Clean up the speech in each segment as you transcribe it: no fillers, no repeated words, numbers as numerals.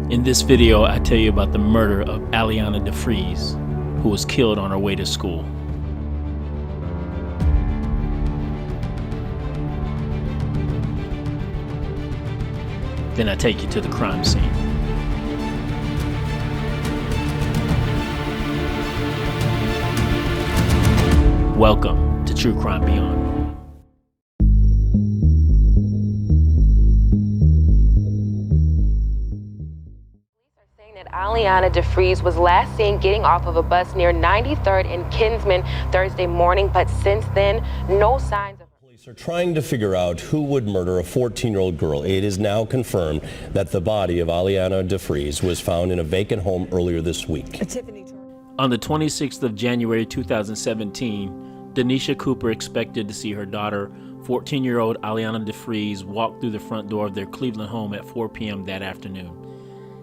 In this video, I tell you about the murder of Alianna DeFreeze, who was killed on her way to school. Then I take you to the crime scene. Welcome to True Crime Beyond. Alianna DeFreeze was last seen getting off of a bus near 93rd and Kinsman Thursday morning, but since then, no signs of her. Police are trying to figure out who would murder a 14-year-old girl. It is now confirmed that the body of Alianna DeFreeze was found in a vacant home earlier this week. On the 26th of January 2017, Denisha Cooper expected to see her daughter, 14-year-old Alianna DeFreeze, walk through the front door of their Cleveland home at 4 p.m. that afternoon.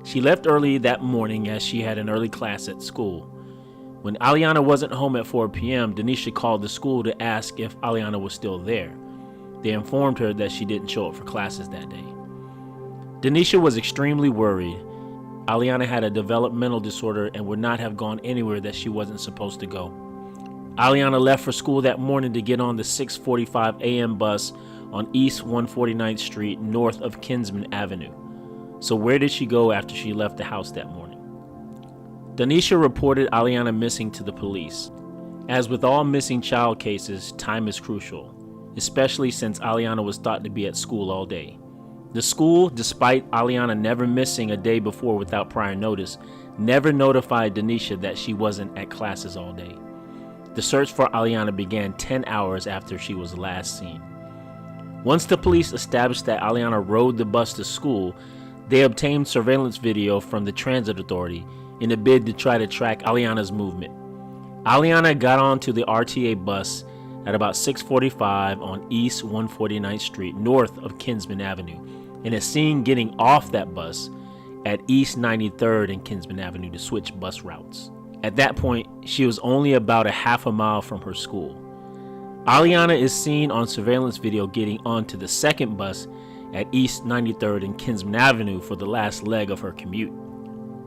She left early that morning as she had an early class at school. When Alianna wasn't home at 4 p.m., Denisha called the school to ask if Alianna was still there. They informed her that she didn't show up for classes that day. Denisha was extremely worried. Alianna had a developmental disorder and would not have gone anywhere that she wasn't supposed to go. Alianna left for school that morning to get on the 6:45 a.m. bus on East 149th Street north of Kinsman Avenue. So where did she go after she left the house that morning? Denisha reported Alianna missing to the police. As with all missing child cases, time is crucial, especially since Alianna was thought to be at school all day. The school, despite Alianna never missing a day before without prior notice, never notified Denisha that she wasn't at classes all day. The search for Alianna began 10 hours after she was last seen. Once the police established that Alianna rode the bus to school, they obtained surveillance video from the Transit Authority in a bid to try to track Alianna's movement. Alianna got onto the RTA bus at about 6:45 on East 149th Street north of Kinsman Avenue and is seen getting off that bus at East 93rd and Kinsman Avenue to switch bus routes. At that point, she was only about a half a mile from her school. Alianna is seen on surveillance video getting onto the second bus at East 93rd and Kinsman Avenue for the last leg of her commute.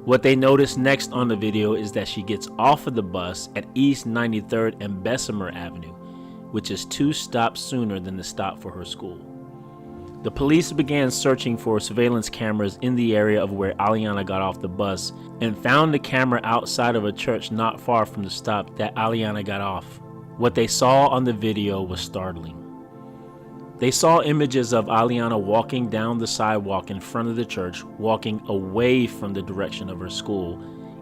What they notice next on the video is that she gets off of the bus at East 93rd and Bessemer Avenue, which is 2 stops sooner than the stop for her school. The police began searching for surveillance cameras in the area of where Alianna got off the bus and found a camera outside of a church not far from the stop that Alianna got off. What they saw on the video was startling. They saw images of Alianna walking down the sidewalk in front of the church, walking away from the direction of her school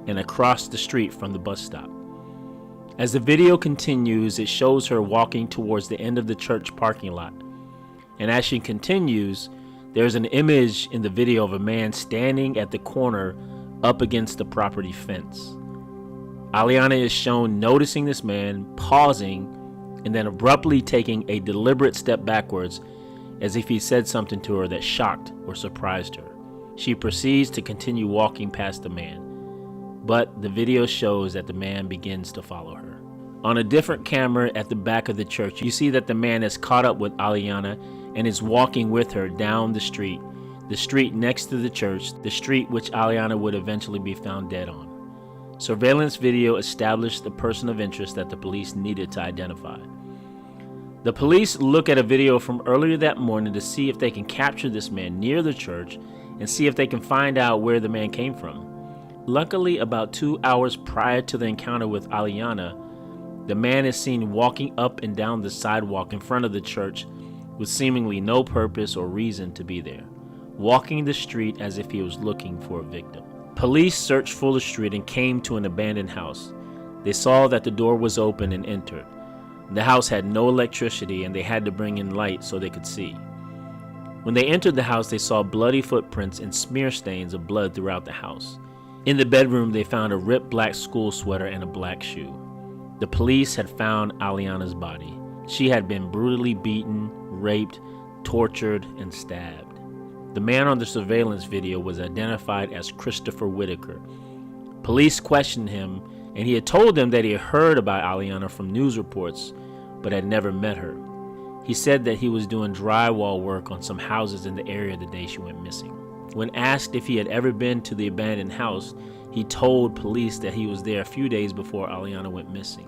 and across the street from the bus stop. As the video continues, it shows her walking towards the end of the church parking lot. And as she continues, there's an image in the video of a man standing at the corner up against the property fence. Alianna is shown noticing this man, pausing, and then abruptly taking a deliberate step backwards as if he said something to her that shocked or surprised her. She proceeds to continue walking past the man, but the video shows that the man begins to follow her. On a different camera at the back of the church, you see that the man has caught up with Alianna and is walking with her down the street next to the church, the street which Alianna would eventually be found dead on. Surveillance video established the person of interest that the police needed to identify. The police look at a video from earlier that morning to see if they can capture this man near the church and see if they can find out where the man came from. Luckily, about 2 hours prior to the encounter with Alianna, the man is seen walking up and down the sidewalk in front of the church with seemingly no purpose or reason to be there, walking the street as if he was looking for a victim. Police searched Fuller Street and came to an abandoned house. They saw that the door was open and entered. The house had no electricity and they had to bring in light so they could see. When they entered the house, they saw bloody footprints and smear stains of blood throughout the house. In the bedroom, they found a ripped black school sweater and a black shoe. The police had found Alianna's body. She had been brutally beaten, raped, tortured, and stabbed. The man on the surveillance video was identified as Christopher Whitaker. Police questioned him, and he had told them that he had heard about Alianna from news reports, but had never met her. He said that he was doing drywall work on some houses in the area the day she went missing. When asked if he had ever been to the abandoned house, he told police that he was there a few days before Alianna went missing.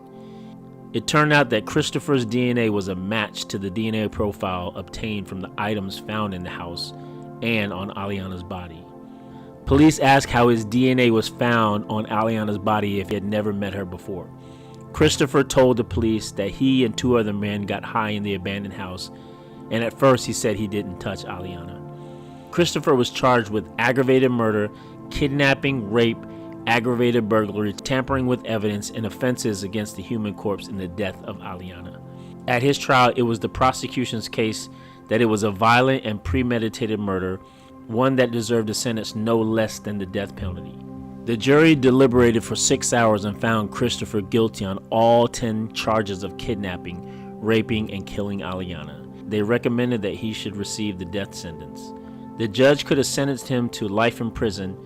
It turned out that Christopher's DNA was a match to the DNA profile obtained from the items found in the house and on Alianna's body. Police asked how his DNA was found on Alianna's body if he had never met her before. Christopher told the police that he and 2 other men got high in the abandoned house, and at first he said he didn't touch Alianna. Christopher was charged with aggravated murder, kidnapping, rape, aggravated burglary, tampering with evidence, and offenses against the human corpse in the death of Alianna. At his trial, it was the prosecution's case that it was a violent and premeditated murder, one that deserved a sentence no less than the death penalty. The jury deliberated for 6 hours and found Christopher guilty on all 10 charges of kidnapping, raping, and killing Alianna. They recommended that he should receive the death sentence. The judge could have sentenced him to life in prison,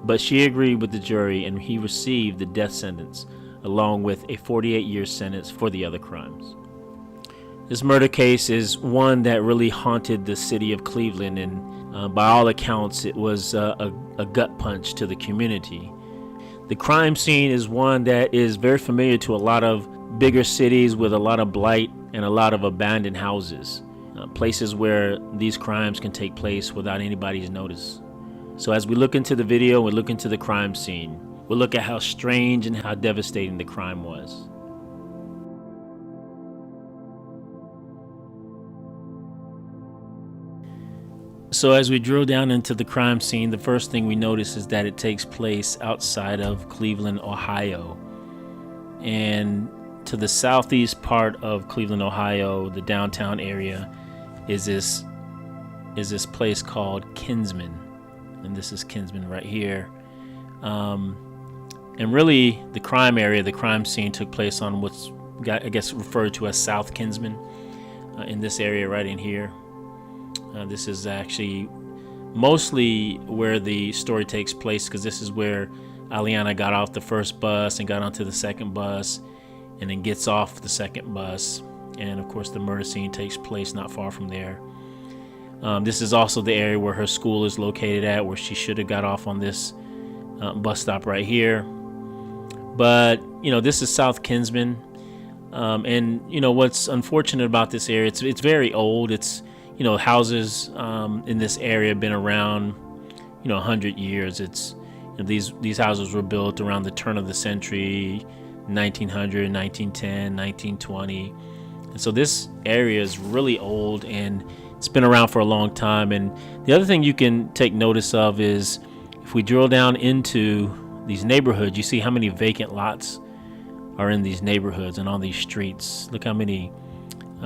but she agreed with the jury and he received the death sentence, along with a 48-year sentence for the other crimes. This murder case is one that really haunted the city of Cleveland, and by all accounts, it was a gut punch to the community. The crime scene is one that is very familiar to a lot of bigger cities with a lot of blight and a lot of abandoned houses, places where these crimes can take place without anybody's notice. So as we look into the video, we look into the crime scene. We'll look at how strange and how devastating the crime was. So as we drill down into the crime scene, the first thing we notice is that it takes place outside of Cleveland, Ohio. And to the southeast part of Cleveland, Ohio, the downtown area, is this place called Kinsman. And this is Kinsman right here. And really, the crime area, the crime scene took place on what's, I guess, referred to as South Kinsman, in this area right in here. This is actually mostly where the story takes place, because this is where Alianna got off the first bus and got onto the second bus and then gets off the second bus. And of course, the murder scene takes place not far from there. This is also the area where her school is located at, where she should have got off on this bus stop right here. But, this is South Kinsman. And, what's unfortunate about this area, it's very old. It's, houses in this area have been around, 100 years. It's, these houses were built around the turn of the century, 1900, 1910, 1920. And so this area is really old and it's been around for a long time. And the other thing you can take notice of is if we drill down into these neighborhoods, you see how many vacant lots are in these neighborhoods and on these streets. Look how many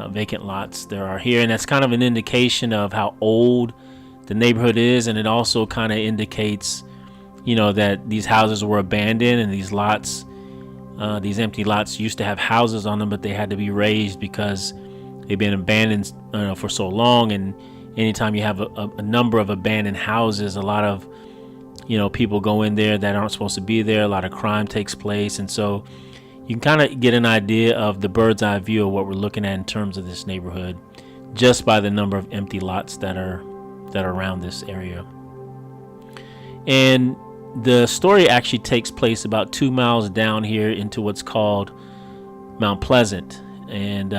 vacant lots there are here, and that's kind of an indication of how old the neighborhood is. And it also kind of indicates, that these houses were abandoned, and these lots, these empty lots used to have houses on them, but they had to be raised because they've been abandoned for so long. And anytime you have a number of abandoned houses, a lot of people go in there that aren't supposed to be there. A lot of crime takes place, and so you can kind of get an idea of the bird's eye view of what we're looking at in terms of this neighborhood just by the number of empty lots that are around this area. And the story actually takes place about 2 miles down here into what's called Mount Pleasant. And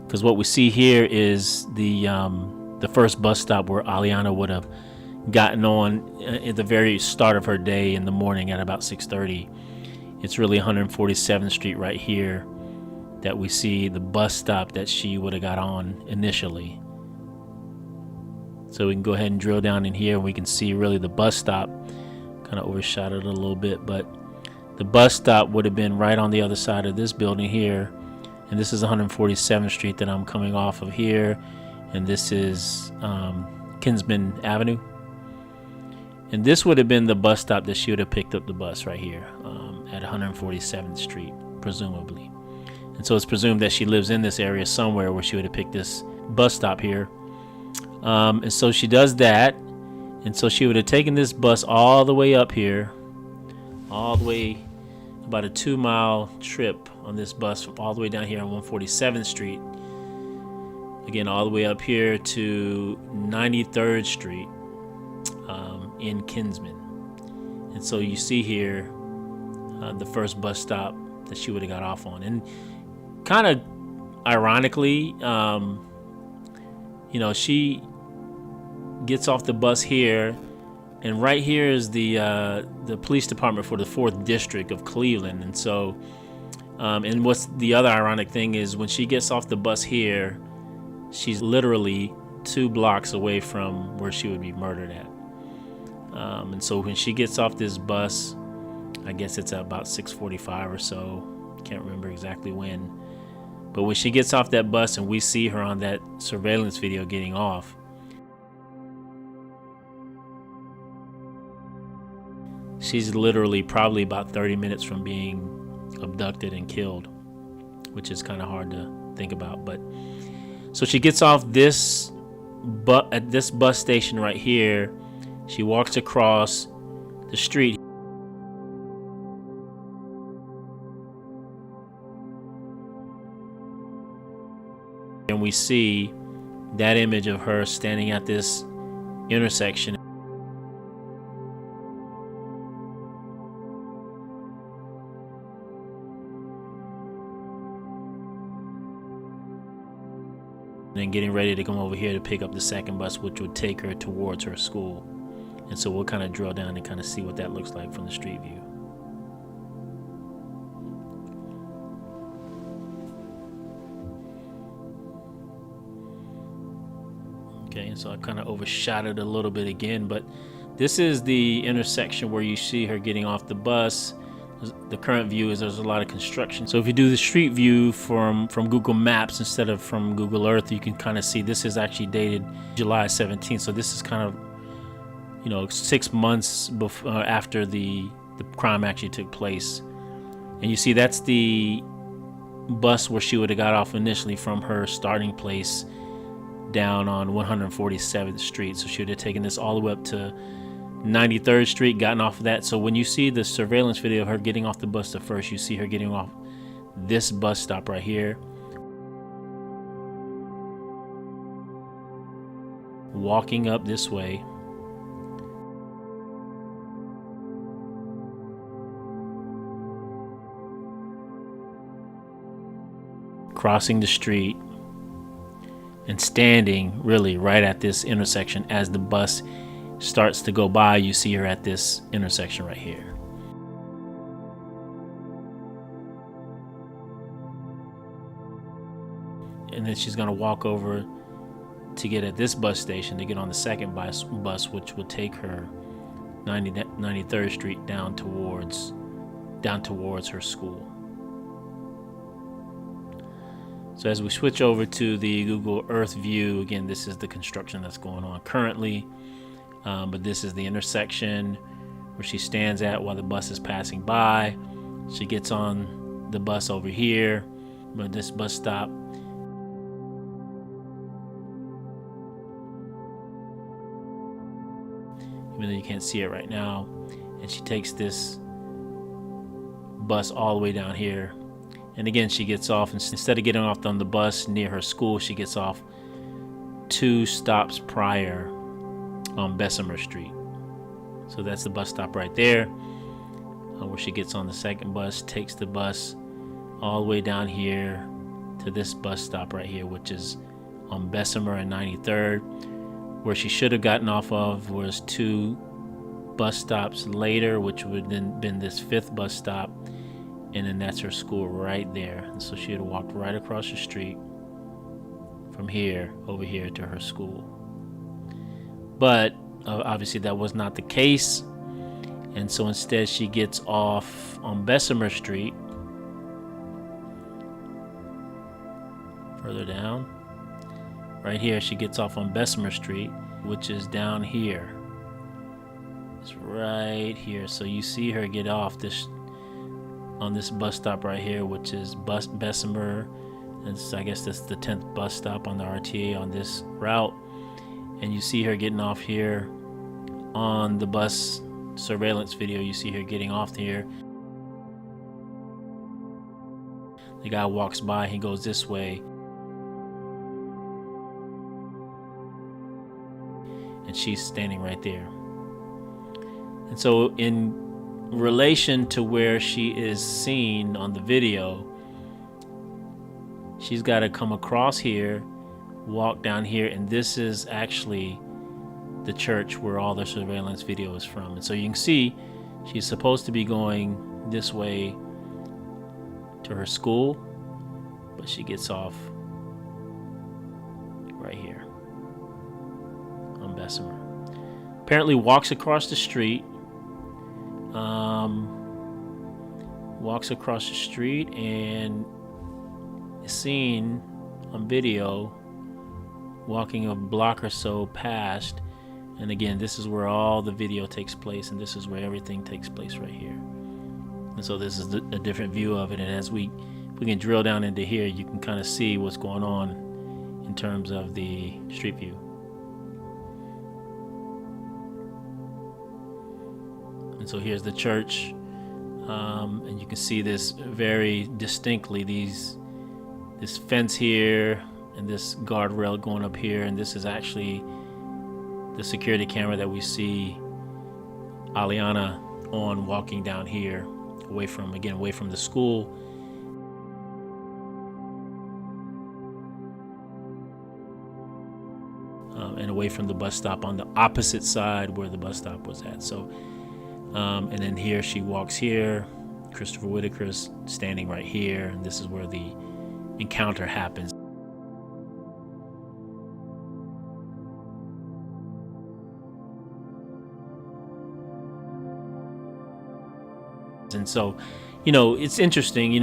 because what we see here is the first bus stop where Alianna would have gotten on at the very start of her day in the morning at about 6:30. It's really 147th Street right here that we see the bus stop that she would have got on initially. So we can go ahead and drill down in here and we can see really the bus stop. Kind of overshadowed it a little bit, but the bus stop would have been right on the other side of this building here. And this is 147th Street that I'm coming off of here. And this is Kinsman Avenue. And this would have been the bus stop that she would have picked up the bus right here at 147th Street, presumably. And so it's presumed that she lives in this area somewhere where she would have picked this bus stop here. And so she does that. And so she would have taken this bus all the way up here, all the way about a 2-mile trip on this bus from all the way down here on 147th Street. Again, all the way up here to 93rd Street. in Kinsman. And so you see here the first bus stop that she would have got off on. And kind of ironically, she gets off the bus here, and right here is the police department for the 4th District of Cleveland. And so, and what's the other ironic thing is when she gets off the bus here, she's literally 2 blocks away from where she would be murdered at. And so when she gets off this bus, I guess it's at about 6:45 or so. Can't remember exactly when. But when she gets off that bus and we see her on that surveillance video getting off, she's literally probably about 30 minutes from being abducted and killed, which is kind of hard to think about. But so she gets off at this bus station right here. She walks across the street. And we see that image of her standing at this intersection. And getting ready to come over here to pick up the second bus, which would take her towards her school. And so we'll kind of drill down and kind of see what that looks like from the street view. Okay, and so I kind of overshadowed a little bit again, but this is the intersection where you see her getting off the bus. The current view is there's a lot of construction. So if you do the street view from Google Maps instead of from Google Earth, you can kind of see this is actually dated July 17th. So this is kind of 6 months before, after the crime actually took place. And you see that's the bus where she would have got off initially from her starting place down on 147th Street. So she would have taken this all the way up to 93rd Street, gotten off of that. So when you see the surveillance video of her getting off the bus the first, you see her getting off this bus stop right here, walking up this way, crossing the street, and standing really right at this intersection. As the bus starts to go by, you see her at this intersection right here. And then she's gonna walk over to get at this bus station to get on the second bus, which would take her 93rd Street down towards her school. So as we switch over to the Google Earth view, again, this is the construction that's going on currently. But this is the intersection where she stands at while the bus is passing by. She gets on the bus over here, but this bus stop. Even though you can't see it right now. And she takes this bus all the way down here. And again, she gets off, instead of getting off on the bus near her school, she gets off 2 stops prior on Bessemer Street. So that's the bus stop right there, where she gets on the second bus, takes the bus all the way down here to this bus stop right here, which is on Bessemer and 93rd. Where she should have gotten off of was 2 bus stops later, which would then been this 5th bus stop, and then that's her school right there. And so she had walked right across the street from here over here to her school. But obviously that was not the case, and so instead she gets off on Bessemer Street, further down. Right here she gets off on Bessemer Street, which is down here. It's right here. So you see her get off on this bus stop right here, which is Bessemer. I guess that's the 10th bus stop on the RTA on this route. And you see her getting off here on the bus surveillance video. You see her getting off here. The guy walks by, he goes this way. And she's standing right there. And so in relation to where she is seen on the video, she's got to come across here, walk down here, and this is actually the church where all the surveillance video is from. And so you can see she's supposed to be going this way to her school, but she gets off right here on Bessemer. Apparently walks across the street, and is seen on video walking a block or so past. And again, this is where all the video takes place, and this is where everything takes place right here. And so this is a different view of it. And as we can drill down into here, you can kind of see what's going on in terms of the street view. And so here's the church, and you can see this very distinctly. This fence here and this guardrail going up here, and this is actually the security camera that we see Alianna on, walking down here, away from the school. And away from the bus stop on the opposite side where the bus stop was at. So, and then here she walks here. Christopher Whitaker's standing right here, and this is where the encounter happens. And so, it's interesting,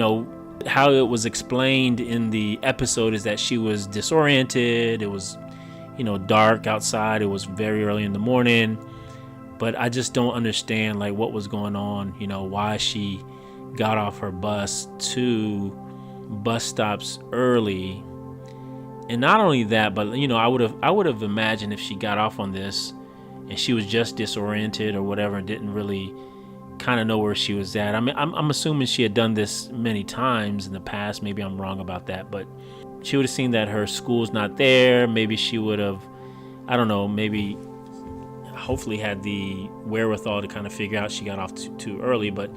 how it was explained in the episode is that she was disoriented. It was, dark outside. It was very early in the morning, but I just don't understand what was going on, why she got off her bus 2 bus stops early. And not only that, but I would have imagined if she got off on this and she was just disoriented or whatever and didn't really kind of know where she was at. I mean, I'm assuming she had done this many times in the past. Maybe I'm wrong about that, but she would have seen that her school's not there. Maybe she would have, I don't know, maybe hopefully had the wherewithal to kind of figure out she got off too early, but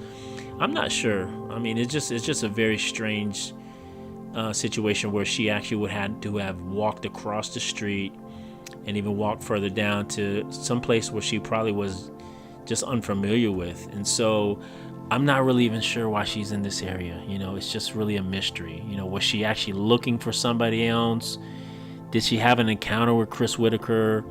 I'm not sure. I mean, it's just a very strange situation where she actually would have to have walked across the street and even walked further down to some place where she probably was just unfamiliar with. And so I'm not really even sure why she's in this area. It's just really a mystery. Was she actually looking for somebody else? Did she have an encounter with Chris Whitaker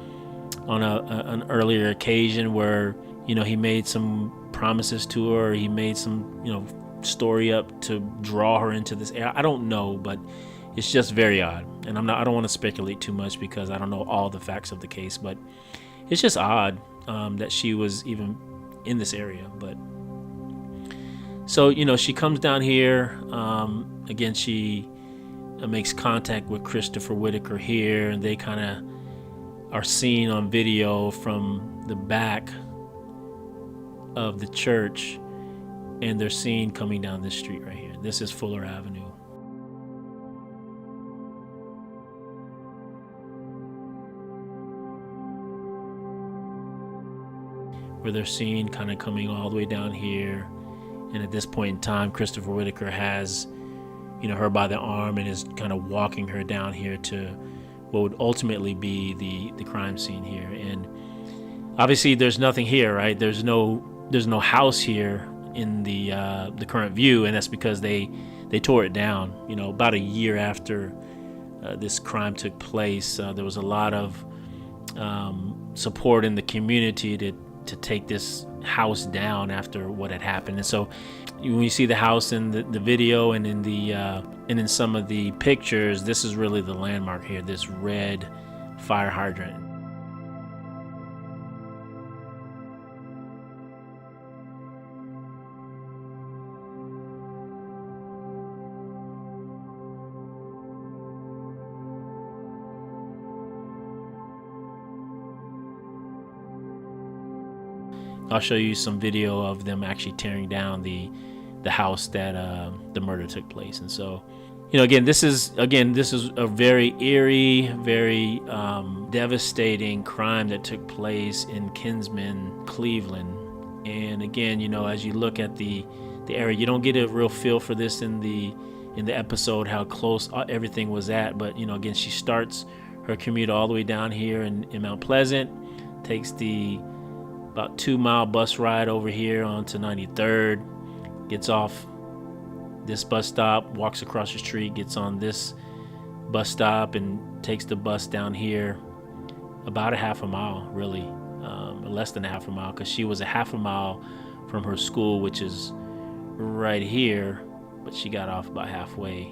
on an earlier occasion where he made some promises to her, he made some story up to draw her into this area? I don't know, but it's just very odd. And I don't want to speculate too much because I don't know all the facts of the case, but it's just odd that she was even in this area. But so she comes down here, again, she makes contact with Christopher Whitaker here, and they kind of are seen on video from the back of the church, and they're seen coming down this street right here. This is Fuller Avenue. Where they're seen kind of coming all the way down here. And at this point in time, Christopher Whitaker has, her by the arm and is kind of walking her down here to what would ultimately be the crime scene here. And obviously there's nothing here, right? There's no house here in the current view, and that's because they tore it down. About a year after this crime took place, there was a lot of support in the community to take this house down after what had happened. And so when you see the house in the video and in some of the pictures, this is really the landmark here, this red fire hydrant. I'll show you some video of them actually tearing down the house that the murder took place. And so, again, this is a very eerie, very devastating crime that took place in Kinsman, Cleveland. And again, you know, as you look at the area, you don't get a real feel for this in the episode, how close everything was at. But, you know, again, she starts her commute all the way down here in Mount Pleasant, takes the about 2-mile bus ride over here onto 93rd, gets off this bus stop, walks across the street, gets on this bus stop, and takes the bus down here about a half a mile, really, less than a half a mile, because she was a half a mile from her school, which is right here, but she got off about halfway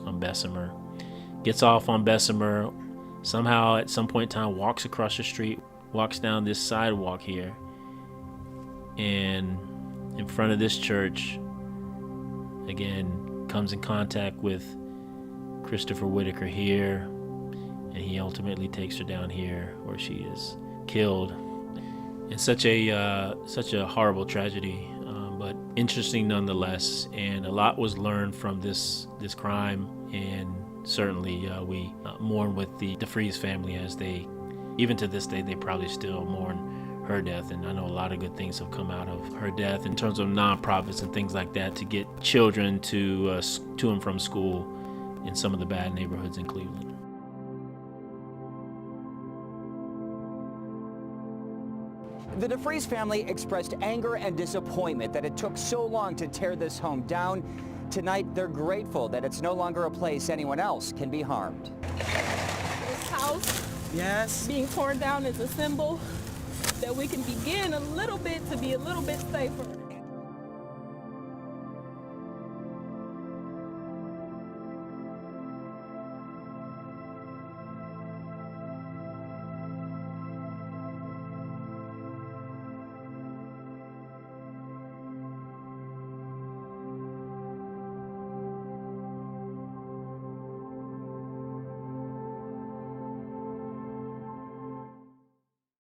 on Bessemer. Gets off on Bessemer, somehow at some point in time walks across the street, walks down this sidewalk here, and in front of this church, again, comes in contact with Christopher Whitaker here, and he ultimately takes her down here where she is killed. It's such a horrible tragedy, but interesting nonetheless, and a lot was learned from this crime, and certainly we mourn with the DeFreeze family, as they, even to this day, they probably still mourn her death. And I know a lot of good things have come out of her death in terms of nonprofits and things like that to get children to and from school in some of the bad neighborhoods in Cleveland. The DeFreeze family expressed anger and disappointment that it took so long to tear this home down. Tonight, they're grateful that it's no longer a place anyone else can be harmed. This house being torn down is a symbol that we can begin a little bit to be a little bit safer.